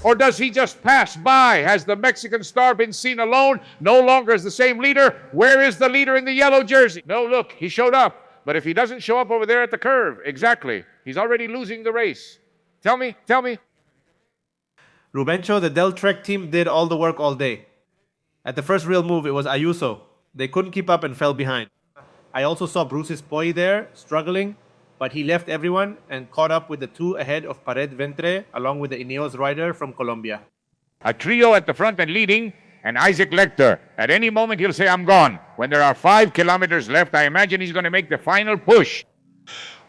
Or does he just pass by? Has the Mexican star been seen alone? No longer is the same leader. Where is the leader in the yellow jersey? No, look, he showed up. But if he doesn't show up over there at the curve, exactly, he's already losing the race. Tell me. Rubencho, the Del Trek team did all the work all day. At the first real move, it was Ayuso. They couldn't keep up and fell behind. I also saw Bruce's Poi there, struggling, but he left everyone and caught up with the two ahead of Pared Ventre, along with the Ineos rider from Colombia. A trio at the front and leading, and Isaac Lecter. At any moment, he'll say, I'm gone. When there are 5 kilometers left, I imagine he's going to make the final push.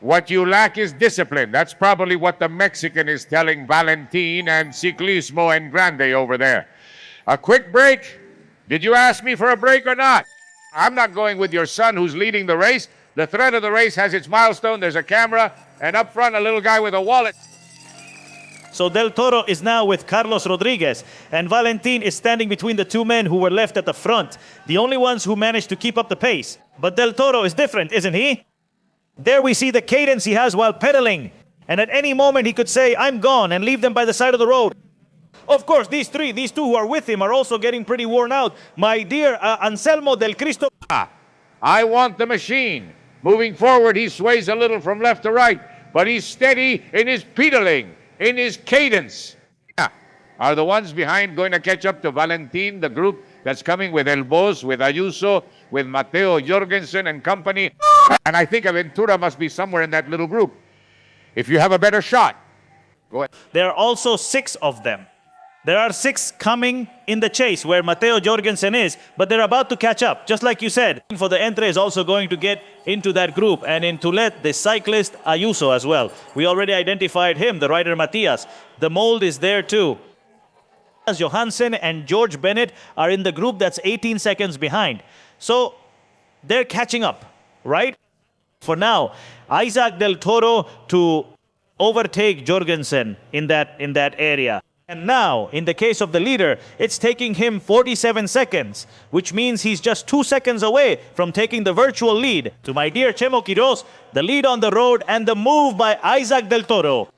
What you lack is discipline. That's probably what the Mexican is telling Valentin and Ciclismo and Grande over there. A quick break. Did you ask me for a break or not? I'm not going with your son who's leading the race. The thread of the race has its milestone. There's a camera, and up front, a little guy with a wallet. So Del Toro is now with Carlos Rodriguez, and Valentin is standing between the two men who were left at the front, the only ones who managed to keep up the pace. But Del Toro is different, isn't he? There we see the cadence he has while pedaling, and at any moment he could say, I'm gone, and leave them by the side of the road. Of course, these two who are with him are also getting pretty worn out. My dear Anselmo del Cristo. I want the machine. Moving forward, he sways a little from left to right, but he's steady in his pedaling, in his cadence. Are the ones behind going to catch up to Valentin, the group that's coming with El Boz, with Ayuso, with Matteo Jorgensen and company? And I think Aventura must be somewhere in that little group. If you have a better shot, go ahead. There are also 6 of them. There are 6 coming in the chase where Matteo Jorgensen is, but they're about to catch up, just like you said. For the Entre is also going to get into that group, and in Tulet, the cyclist Ayuso as well. We already identified him, the rider Matias. The mold is there too. Johansen and George Bennett are in the group that's 18 seconds behind. So they're catching up, right? For now, Isaac Del Toro to overtake Jorgensen in that area. And now, in the case of the leader, it's taking him 47 seconds, which means he's just 2 seconds away from taking the virtual lead. To my dear Chemo Quiroz, the lead on the road and the move by Isaac Del Toro.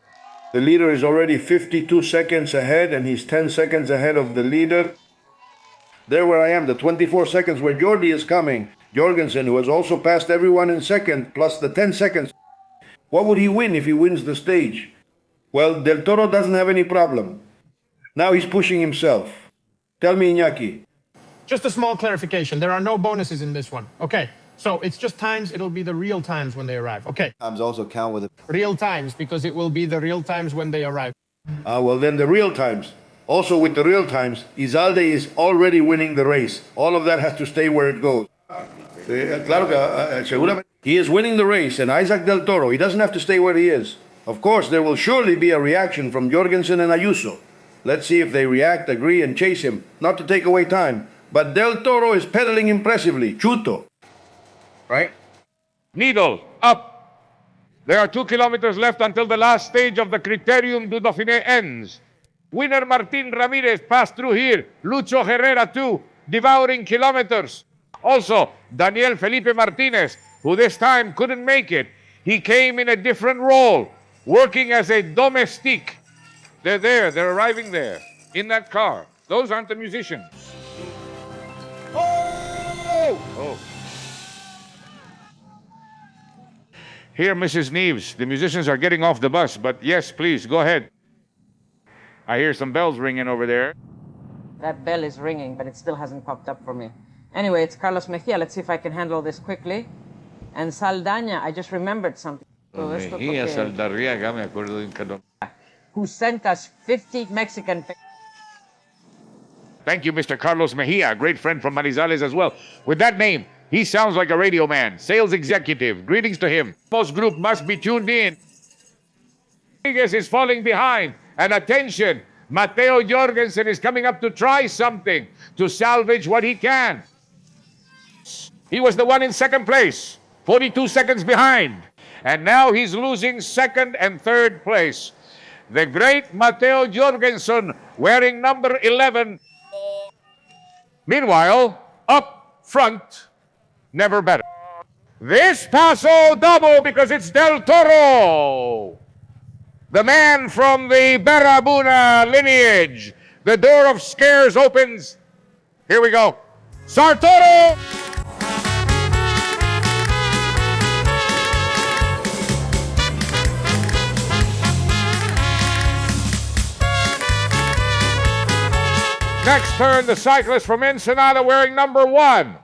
The leader is already 52 seconds ahead, and he's 10 seconds ahead of the leader. There where I am, the 24 seconds where Jordi is coming. Jorgensen, who has also passed everyone in second, plus the 10 seconds. What would he win if he wins the stage? Well, Del Toro doesn't have any problem. Now he's pushing himself. Tell me, Iñaki. Just a small clarification. There are no bonuses in this one. Okay. So it's just times. It'll be the real times when they arrive. Okay. Times also count with it. Real times, because it will be the real times when they arrive. Well, then the real times. Also with the real times, Izalde is already winning the race. All of that has to stay where it goes. He is winning the race, and Isaac Del Toro, he doesn't have to stay where he is. Of course, there will surely be a reaction from Jorgensen and Ayuso. Let's see if they react, agree, and chase him, not to take away time. But Del Toro is pedaling impressively. Chuto. Right? Needle, up. There are 2 kilometers left until the last stage of the Criterium du Dauphiné ends. Winner Martin Ramirez passed through here. Lucho Herrera too, devouring kilometers. Also, Daniel Felipe Martinez, who this time couldn't make it. He came in a different role, working as a domestique. They're there, they're arriving there, in that car. Those aren't the musicians. Oh! Here, Mrs. Neves, the musicians are getting off the bus, but yes, please, go ahead. I hear some bells ringing over there. That bell is ringing, but it still hasn't popped up for me. Anyway, it's Carlos Mejia. Let's see if I can handle this quickly. And Saldaña, I just remembered something. Mejia, Saldarriaga, me acuerdo de un cabrón. Who sent us 50 Mexican pesos. Thank you, Mr. Carlos Mejia, a great friend from Manizales as well. With that name, he sounds like a radio man, sales executive. Greetings to him. Most group must be tuned in. Rodriguez is falling behind. And attention, Matteo Jorgensen is coming up to try something, to salvage what he can. He was the one in second place, 42 seconds behind. And now he's losing second and third place. The great Matteo Jorgensen wearing number 11. Meanwhile, up front, never better. This Paso double because it's Del Toro. The man from the Barabuna lineage. The door of scares opens. Here we go. Sartoro! Next turn, the cyclist from Ensenada wearing number 1.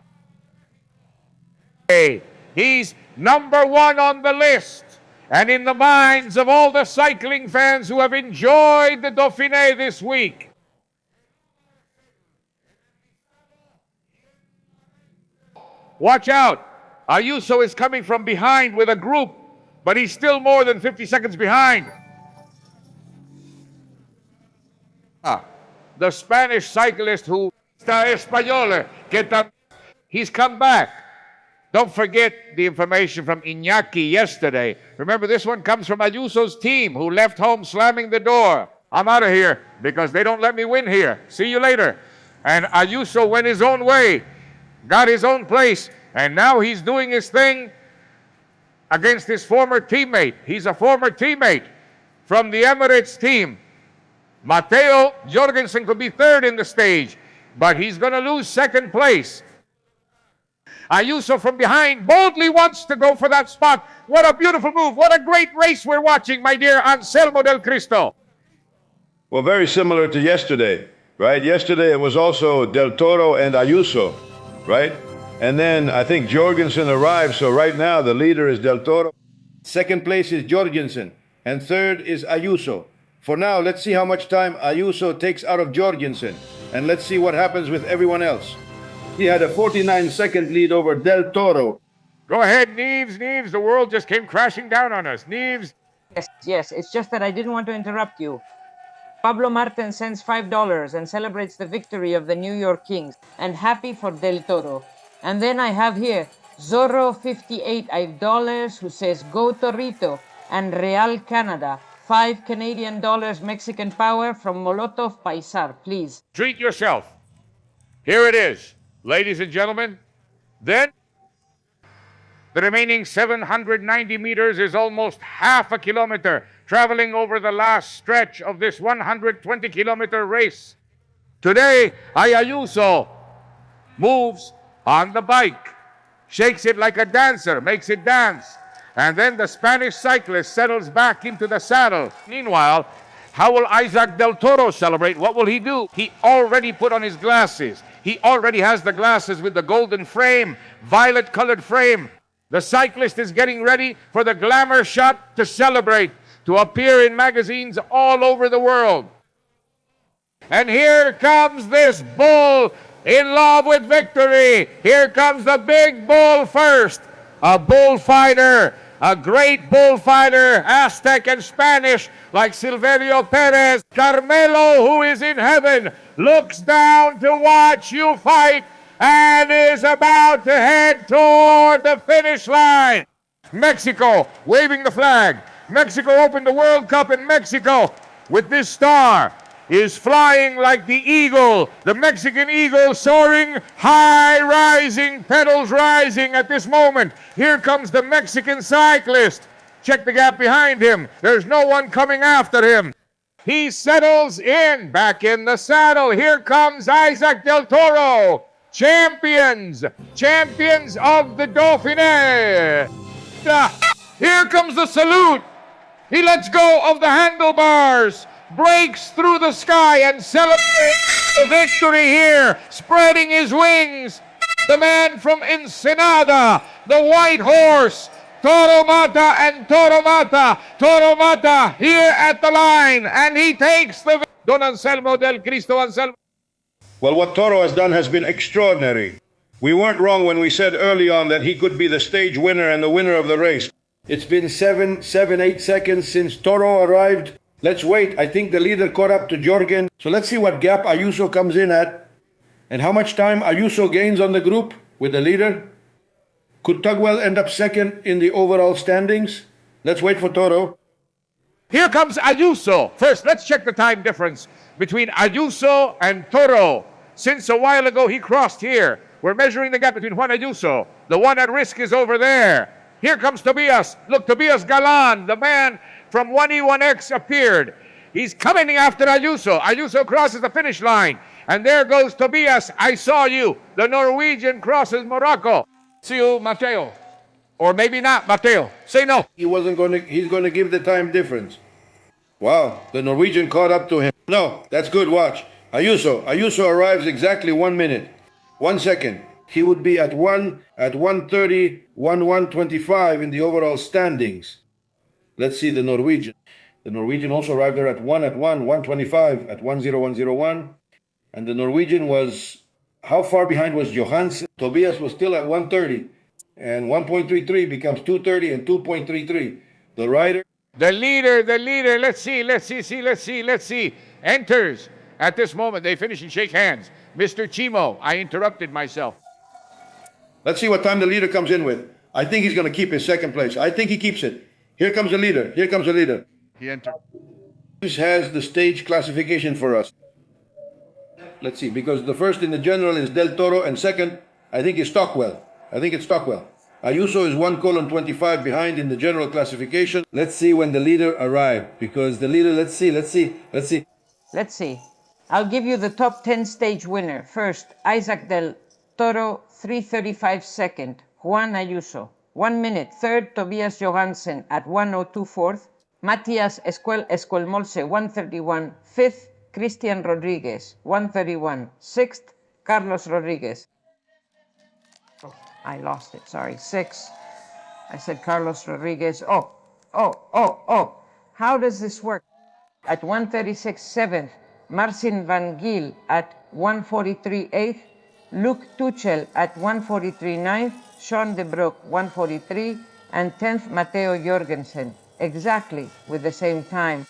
He's number 1 on the list. And in the minds of all the cycling fans who have enjoyed the Dauphiné this week. Watch out. Ayuso is coming from behind with a group, but he's still more than 50 seconds behind. The Spanish cyclist who he's come back. Don't forget the information from Iñaki yesterday. Remember, this one comes from Ayuso's team who left home slamming the door. I'm out of here because they don't let me win here. See you later. And Ayuso went his own way, got his own place, and now he's doing his thing against his former teammate. He's a former teammate from the Emirates team. Matteo Jorgensen could be third in the stage, but he's going to lose second place. Ayuso from behind boldly wants to go for that spot. What a beautiful move. What a great race we're watching, my dear Anselmo del Cristo. Well, very similar to yesterday, right? Yesterday it was also Del Toro and Ayuso, right? And then I think Jorgensen arrived, so right now the leader is Del Toro. Second place is Jorgensen, and third is Ayuso. For now, let's see how much time Ayuso takes out of Jorgensen, and let's see what happens with everyone else. He had a 49-second lead over Del Toro. Go ahead, Neves. Neves, the world just came crashing down on us. Neves. Yes, it's just that I didn't want to interrupt you. Pablo Martin sends $5 and celebrates the victory of the New York Kings, and happy for Del Toro. And then I have here Zorro 58 $5 who says Go Torito, and Real Canada $5 Canadian Mexican power from Molotov Paisar, please. Treat yourself. Here it is, ladies and gentlemen. Then the remaining 790 meters is almost half a kilometer, traveling over the last stretch of this 120-kilometer race. Today, Ayuso moves on the bike, shakes it like a dancer, makes it dance. And then the Spanish cyclist settles back into the saddle. Meanwhile, how will Isaac Del Toro celebrate? What will he do? He already put on his glasses. He already has the glasses with the golden frame, violet-colored frame. The cyclist is getting ready for the glamour shot to celebrate, to appear in magazines all over the world. And here comes this bull in love with victory. Here comes the big bull first. A bullfighter, a great bullfighter, Aztec and Spanish, like Silverio Perez. Carmelo, who is in heaven, looks down to watch you fight and is about to head toward the finish line. Mexico waving the flag. Mexico opened the World Cup in Mexico with this star. Is flying like the eagle, the Mexican eagle soaring high, rising, pedals rising at this moment. Here comes the Mexican cyclist. Check the gap behind him. There's no one coming after him. He settles in, back in the saddle. Here comes Isaac Del Toro. Champions of the Dauphiné. Here comes the salute. He lets go of the handlebars, breaks through the sky and celebrates the victory here, spreading his wings. The man from Ensenada, the white horse, Toro Mata and Toro Mata. Toro Mata here at the line, and he takes the Don Anselmo del Cristo Anselmo. Well, what Toro has done has been extraordinary. We weren't wrong when we said early on that he could be the stage winner and the winner of the race. It's been 8 seconds since Toro arrived. Let's wait. I think the leader caught up to Jorgen. So let's see what gap Ayuso comes in at and how much time Ayuso gains on the group with the leader. Could Tugwell end up second in the overall standings? Let's wait for Toro. Here comes Ayuso. First, let's check the time difference between Ayuso and Toro. Since a while ago he crossed here. We're measuring the gap between Juan Ayuso. The one at risk is over there. Here comes Tobias. Look, Tobias Galan, the man from 1E1X appeared. He's coming after Ayuso. Ayuso crosses the finish line. And there goes Tobias. I saw you. The Norwegian crosses Morocco. See you, Mateo. Or maybe not, Mateo. Say no. He's going to give the time difference. Wow, the Norwegian caught up to him. No, that's good, watch. Ayuso arrives exactly 1 minute. 1 second. He would be at 1:30, 1:25 in the overall standings. Let's see the Norwegian. The Norwegian also arrived there at 1:25, at 1:01:01. And the Norwegian was, how far behind was Johansen? Tobias was still at 1:30. And 1.33 becomes 2:30 and 2.33. The rider. The leader, let's see, enters at this moment. They finish and shake hands. Mr. Chimo, I interrupted myself. Let's see what time the leader comes in with. I think he's going to keep his second place. I think he keeps it. Here comes the leader. He entered. This has the stage classification for us. Let's see, because the first in the general is Del Toro, and second, I think, is Stockwell. Ayuso is 1:25 behind in the general classification. Let's see when the leader arrived, because the leader, let's see. Let's see. I'll give you the top 10 stage winner. First, Isaac Del Toro, 3:35 second. Juan Ayuso, 1 minute. Third, Tobias Johansen at 1:02 Matías Escuelmolse, 1:31. Fifth, Christian Rodriguez, 1:31. Sixth, Carlos Rodriguez. I lost it, sorry. Six. I said Carlos Rodriguez. How does this work? At 1:36 7th, Marcin Van Giel at 1:43 8th, Luke Tuchel at 1:43 9th, Sean de Broek 1:43, and 10th Matteo Jorgensen, exactly with the same time.